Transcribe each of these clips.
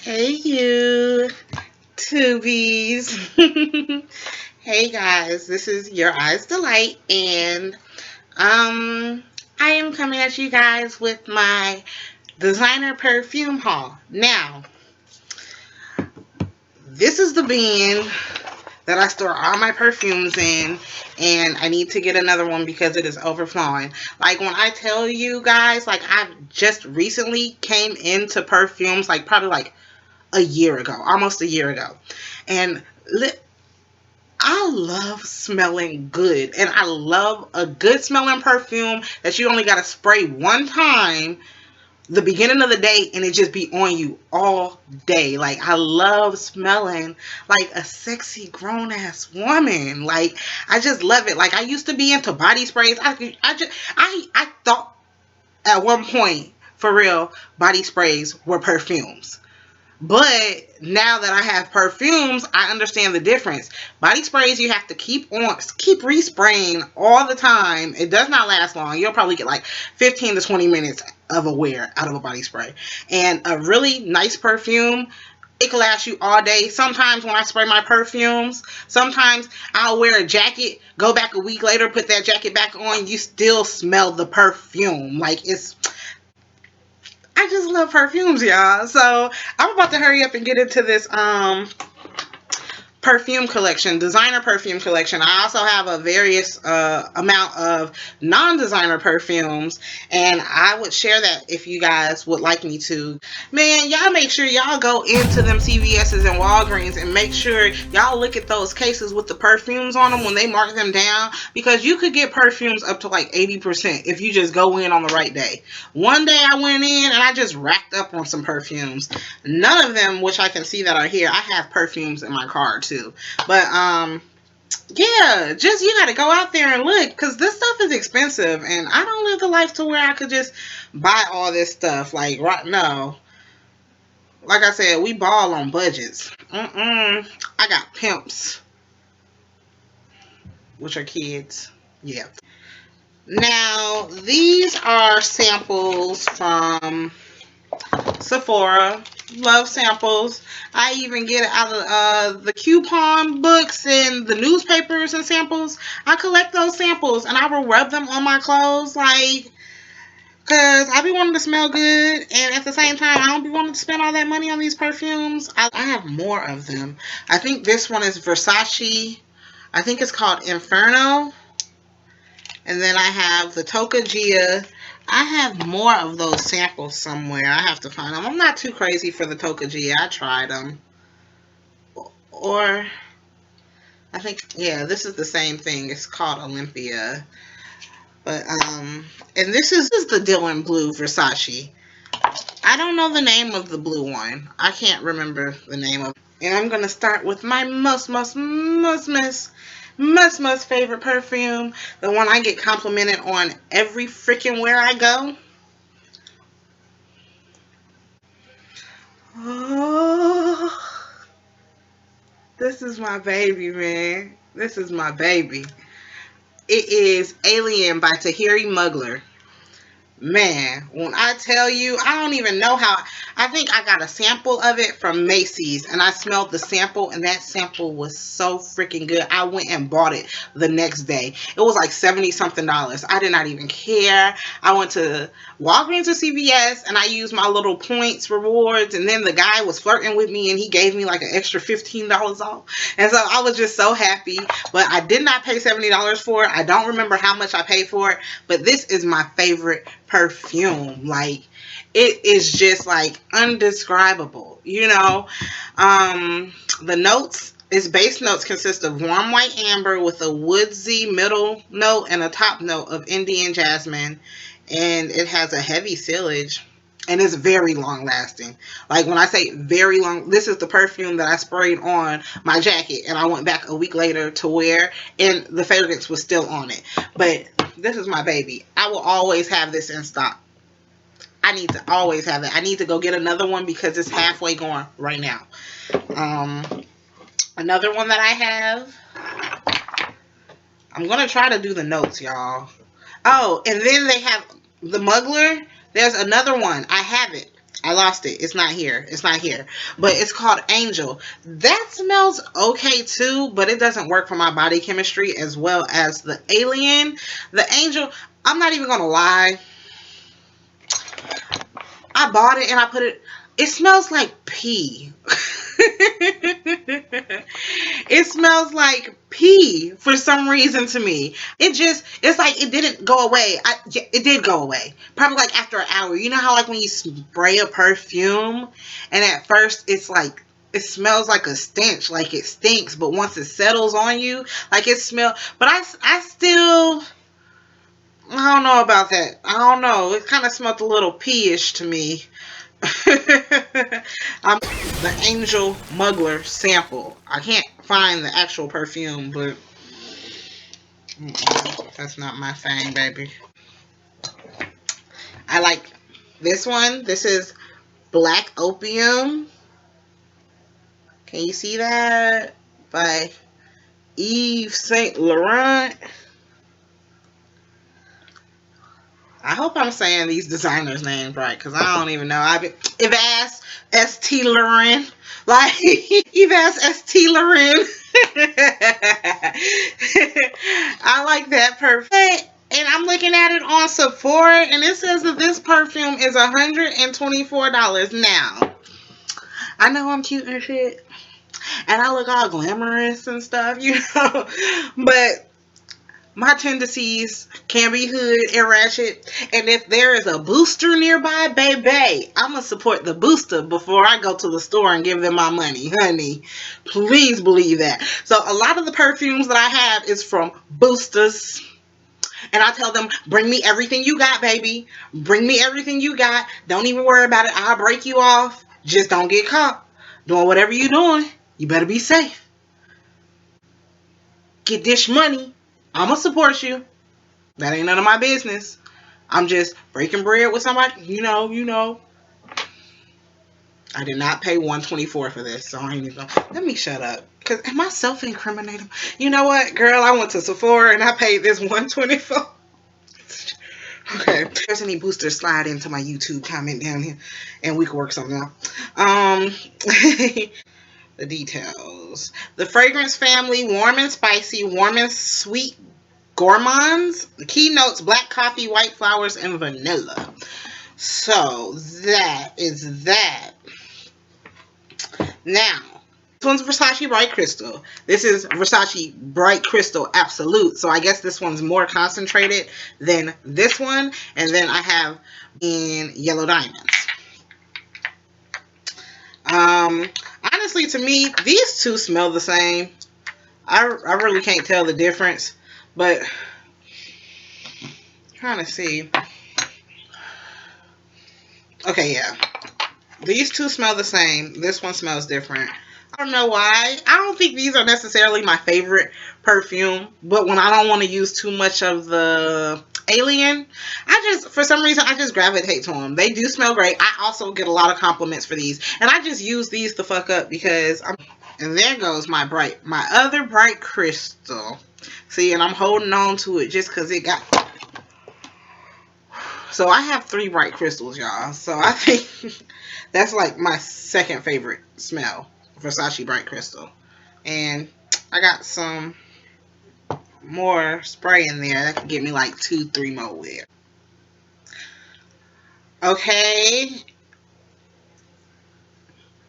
Hey you, tubies. Hey guys, this is Your Eyes Delight, and I am coming at you guys with my designer perfume haul. Now, this is the bin that I store all my perfumes in, and I need to get another one because it is overflowing. Like when I tell you guys, like I've just recently came into perfumes, like probably like a year ago, almost a year ago. And I love smelling good. And I love a good smelling perfume that you only got to spray one time the beginning of the day and it just be on you all day. Like I love smelling like a sexy grown ass woman. Like I just love it. Like I used to be into body sprays. I thought at one point, for real, body sprays were perfumes. But now that I have perfumes, I understand the difference. Body sprays you have to keep respraying all the time. It does not last long. You'll probably get like 15 to 20 minutes of a wear out of a body spray. And a really nice perfume, it can last you all day. Sometimes when I spray my perfumes, sometimes I'll wear a jacket, go back a week later, put that jacket back on, you still smell the perfume. Like I just love perfumes, y'all. So I'm about to hurry up and get into this perfume collection, designer perfume collection. I also have a various amount of non-designer perfumes, and I would share that if you guys would like me to. Man, y'all make sure y'all go into them CVS's and Walgreens and make sure y'all look at those cases with the perfumes on them when they mark them down, because you could get perfumes up to like 80% if you just go in on the right day. One day I went in and I just racked up on some perfumes. None of them, which I can see that are here, I have perfumes in my car too. But yeah, just you gotta go out there and look, because this stuff is expensive and I don't live the life to where I could just buy all this stuff. Like right now, like I said, we ball on budgets. I got pimps, which are kids. Yeah. Now these are samples from Sephora. Love samples. I even get it out of the coupon books and the newspapers and samples. I collect those samples and I will rub them on my clothes, like, because I be wanting to smell good, and at the same time I don't be wanting to spend all that money on these perfumes. I have more of them. I think this one is Versace. I think it's called Inferno. And then I have the Toka Gia. I have more of those samples somewhere. I have to find them. I'm not too crazy for the Toka Gia. I tried them. Or, I think, yeah, this is the same thing. It's called Olympia. But, and this is the Dylan Blue Versace. I don't know the name of the blue one. I can't remember the name of it. And I'm going to start with my most favorite perfume, the one I get complimented on every freaking where I go. Oh, this is my baby, man. This is my baby. It is Alien by Tahiri Mugler. Man, when I tell you, I don't even know how. I think I got a sample of it from Macy's, and I smelled the sample, and that sample was so freaking good. I went and bought it the next day. It was like $70 something. I did not even care. I went to Walgreens or CVS, and I used my little points rewards, and then the guy was flirting with me, and he gave me like an extra $15 off. And so I was just so happy, but I did not pay $70 for it. I don't remember how much I paid for it, but this is my favorite perfume. Like, it is just like undescribable, you know. The notes, its base notes consist of warm white amber with a woodsy middle note and a top note of Indian jasmine, and it has a heavy sillage, and it's very long lasting. Like when I say very long, this is the perfume that I sprayed on my jacket and I went back a week later to wear, and the fragrance was still on it. But this is my baby. I will always have this in stock. I need to always have it. I need to go get another one because it's halfway gone right now. Another one that I have. I'm going to try to do the notes, y'all. Oh, and then they have the Mugler. There's another one. I have it. I lost it. It's not here. It's not here. But it's called Angel. That smells okay too, but it doesn't work for my body chemistry as well as the Alien. The Angel, I'm not even going to lie. I bought it and I put it. It smells like pee. It smells like pee for some reason to me. It's like it didn't go away. It did go away. Probably like after an hour. You know how like when you spray a perfume and at first it's like, it smells like a stench, like it stinks, but once it settles on you, like it smells. But I still, I don't know about that. I don't know. It kind of smelled a little pee-ish to me. The Angel Muggler sample. I can't find the actual perfume, but that's not my thing, baby. I like this one. This is Black Opium. Can you see that? By Yves Saint Laurent. I hope I'm saying these designers' names right, because I don't even know. Yves St. Laurent. Like, Yves St. Laurent. I like that perfume. And I'm looking at it on Sephora, and it says that this perfume is $124. Now, I know I'm cute and shit, and I look all glamorous and stuff, you know, but my tendencies can be hood and ratchet. And if there is a booster nearby, baby, I'm going to support the booster before I go to the store and give them my money. Honey, please believe that. So a lot of the perfumes that I have is from boosters. And I tell them, bring me everything you got, baby. Bring me everything you got. Don't even worry about it. I'll break you off. Just don't get caught doing whatever you're doing. You better be safe. Get this money. I'm going to support you. That ain't none of my business. I'm just breaking bread with somebody. You know. I did not pay $124 for this, so I ain't even. Let me shut up. Because am I self-incriminating? You know what, girl? I went to Sephora and I paid this $124. Okay. If there's any boosters, slide into my YouTube comment down here and we can work something out. The details. The fragrance family, warm and spicy, warm and sweet gourmands. The keynotes, black coffee, white flowers, and vanilla. So that is that. Now, this one's Versace Bright Crystal. This is Versace Bright Crystal Absolute. So I guess this one's more concentrated than this one. And then I have in Yellow Diamonds. Honestly, to me, these two smell the same. I really can't tell the difference. But, trying to see. Okay, yeah. These two smell the same. This one smells different. I don't know why. I don't think these are necessarily my favorite perfume. But when I don't want to use too much of the Alien, for some reason, I just gravitate to them. They do smell great. I also get a lot of compliments for these. And I just use these to fuck up because and there goes my other Bright Crystal. See, and I'm holding on to it just because it got. So I have 3 Bright Crystals, y'all. So I think that's like my second favorite smell, Versace Bright Crystal. And I got some more spray in there that could get me like 2-3 more with. Okay.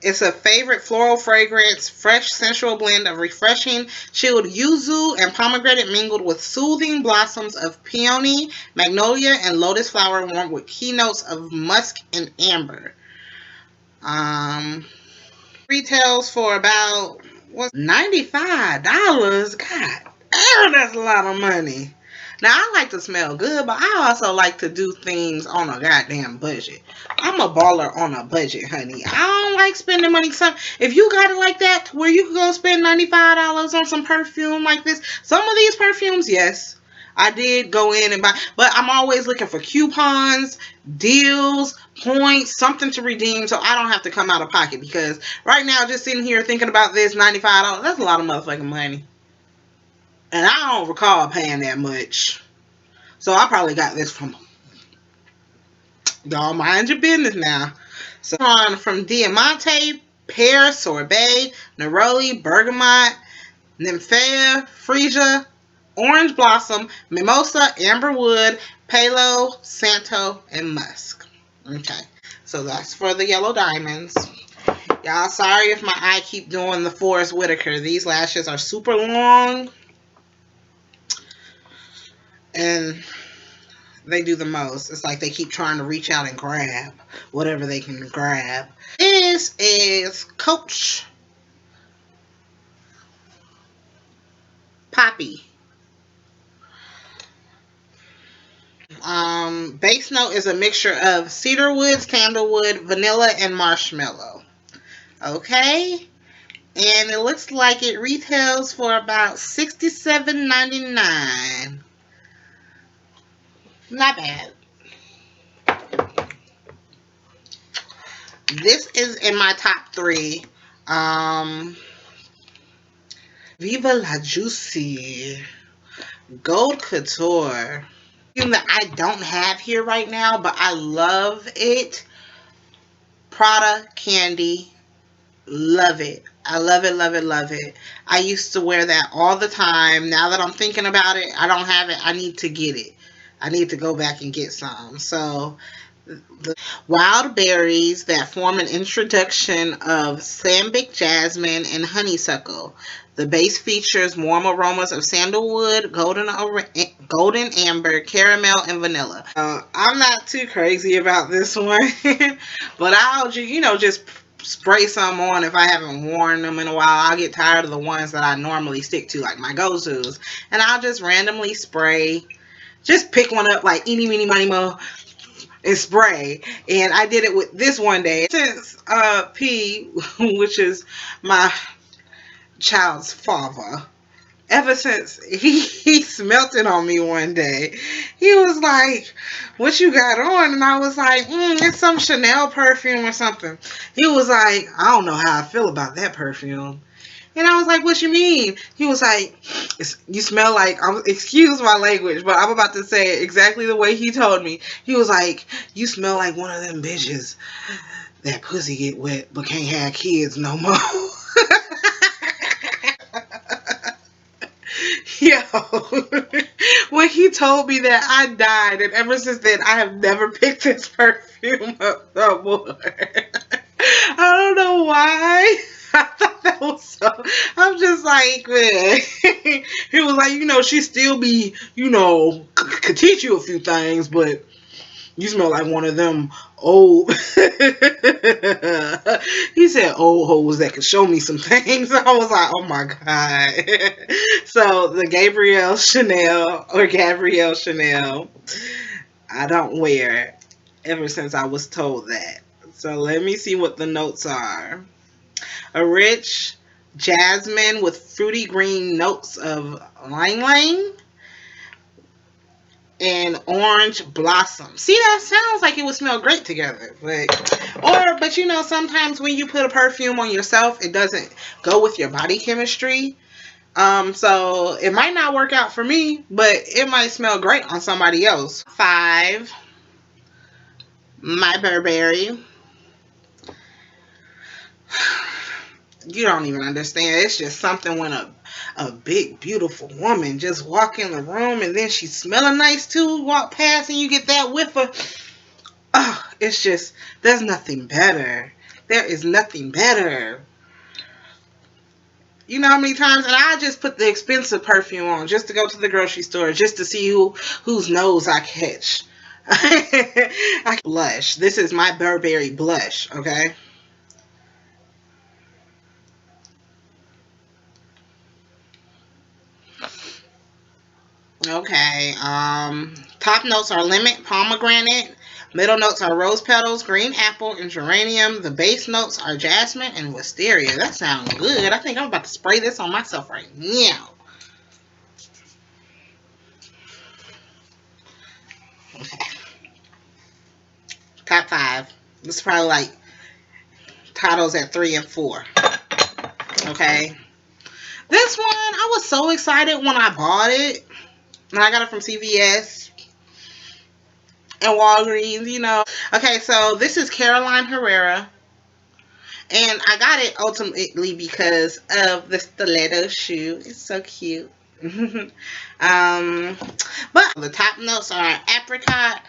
It's a favorite floral fragrance, fresh sensual blend of refreshing chilled yuzu and pomegranate mingled with soothing blossoms of peony, magnolia, and lotus flower warmed with keynotes of musk and amber. Retails for about $95. God damn, that's a lot of money. Now, I like to smell good, but I also like to do things on a goddamn budget. I'm a baller on a budget, honey. I don't like spending money. If you got it like that, where you can go spend $95 on some perfume like this. Some of these perfumes, yes, I did go in and buy. But I'm always looking for coupons, deals, points, something to redeem so I don't have to come out of pocket. Because right now, just sitting here thinking about this $95, that's a lot of motherfucking money. And I don't recall paying that much. So I probably got this from. Y'all mind your business now. So on from Diamante, Pear, Sorbet, Neroli, Bergamot, Nymphaea, Freesia, Orange Blossom, Mimosa, Amberwood, Palo, Santo, and Musk. Okay, so that's for the yellow diamonds. Y'all, sorry if my eye keep doing the Forrest Whitaker. These lashes are super long, and they do the most. It's like they keep trying to reach out and grab whatever they can grab. This is Coach Papi. Base note is a mixture of cedarwood, sandalwood, vanilla, and marshmallow. Okay, and it looks like it retails for about $67.99. Not bad. This is in my top three. Viva la Juicy Gold Couture. That I don't have here right now, but I love it. Prada Candy. Love it. I love it, love it, love it. I used to wear that all the time. Now that I'm thinking about it, I don't have it. I need to get it. I need to go back and get some. So, the wild berries that form an introduction of sambic jasmine and honeysuckle. The base features warm aromas of sandalwood, golden amber, caramel, and vanilla. I'm not too crazy about this one, but I'll just spray some on if I haven't worn them in a while. I'll get tired of the ones that I normally stick to, like my go-tos, and I'll just randomly spray. Just pick one up like eeny, meeny, miny, mo, and spray. And I did it with this one day. Since P, which is my child's father, ever since he smelt it on me one day, he was like, "What you got on?" And I was like, "It's some Chanel perfume or something." He was like, "I don't know how I feel about that perfume." And I was like, "What you mean?" He was like, "You smell like," excuse my language, but I'm about to say it exactly the way he told me. He was like, "You smell like one of them bitches that pussy get wet but can't have kids no more." Yo, when he told me that, I died, and ever since then, I have never picked this perfume up no more. I don't know why. I thought that was so. I'm just like, man. He was like, she still be, could teach you a few things, but you smell like one of them old. He said old hoes that could show me some things. I was like, oh my God. So the Gabrielle Chanel, I don't wear it ever since I was told that. So let me see what the notes are. A rich jasmine with fruity green notes of ylang ylang and orange blossom. See, that sounds like it would smell great together. But sometimes when you put a perfume on yourself, it doesn't go with your body chemistry. So it might not work out for me, but it might smell great on somebody else. 5, my Burberry. You don't even understand. It's just something when a big, beautiful woman just walk in the room and then she's smelling nice too, walk past and you get that whiff of, it's just, there's nothing better. There is nothing better. You know how many times, and I just put the expensive perfume on just to go to the grocery store, just to see whose nose I catch. Blush. This is my Burberry Blush, okay? Okay, top notes are lemon, pomegranate. Middle notes are rose petals, green apple, and geranium. The base notes are jasmine and wisteria. That sounds good. I think I'm about to spray this on myself right now. Okay. Top 5. This is probably like titles at 3 and 4. Okay. This one, I was so excited when I bought it. And I got it from CVS. and Walgreens, you know. Okay, so this is Caroline Herrera. And I got it ultimately because of the stiletto shoe. It's so cute. But the top notes are apricot,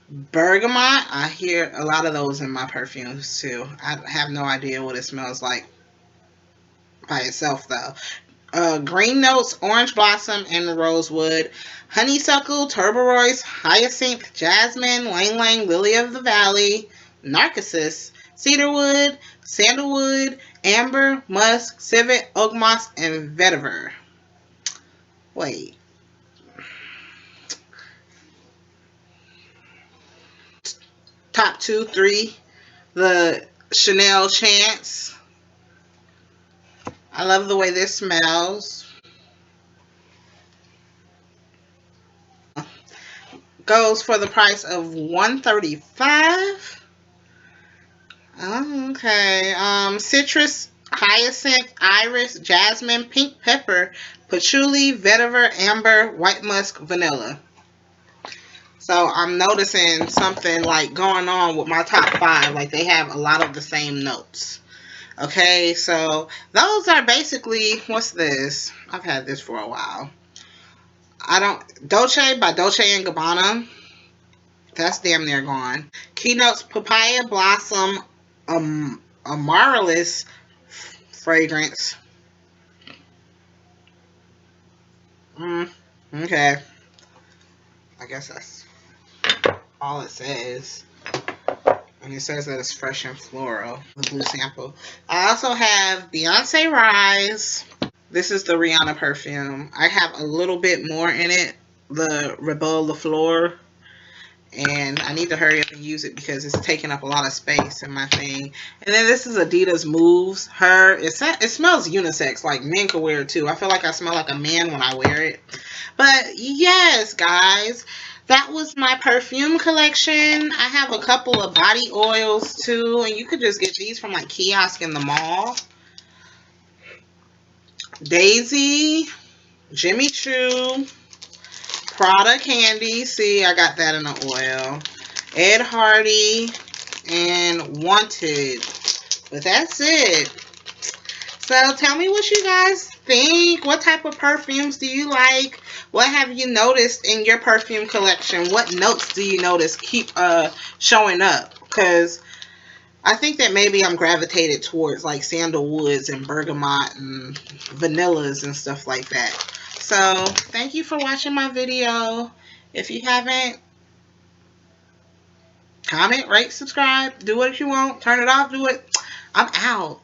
bergamot. I hear a lot of those in my perfumes too. I have no idea what it smells like by itself though. Green notes, orange blossom, and rosewood. Honeysuckle, tuberose, hyacinth, jasmine, lang lang, lily of the valley, narcissus, cedarwood, sandalwood, amber, musk, civet, oak moss, and vetiver. Wait. Top two, three. The Chanel Chance. I love the way this smells. Goes for the price of $135. Oh, okay. Citrus, hyacinth, iris, jasmine, pink pepper, patchouli, vetiver, amber, white musk, vanilla. So I'm noticing something like going on with my top five. Like they have a lot of the same notes. Okay, so those are basically, what's this? I've had this for a while. Dolce by Dolce and Gabbana. That's damn near gone. Keynotes papaya blossom amaryllis fragrance. Okay. I guess that's all it says. And it says that it's fresh and floral. The blue sample. I also have Beyonce Rise. This is the Rihanna perfume. I have a little bit more in it. The Rebel Le Fleur. And I need to hurry up and use it because it's taking up a lot of space in my thing. And then this is Adidas Moves. It smells unisex, like men can wear it too. I feel like I smell like a man when I wear it. But yes, guys, that was my perfume collection. I have a couple of body oils too, and you could just get these from like kiosk in the mall. Daisy, Jimmy Choo, Prada Candy. See, I got that in the oil. Ed Hardy and Wanted. But that's it. So tell me what you guys think. What type of perfumes do you like? What have you noticed in your perfume collection? What notes do you notice keep showing up? Because I think that maybe I'm gravitated towards like sandalwoods and bergamot and vanillas and stuff like that. So thank you for watching my video. If you haven't, comment, rate, subscribe, do what you want, turn it off, do it. I'm out.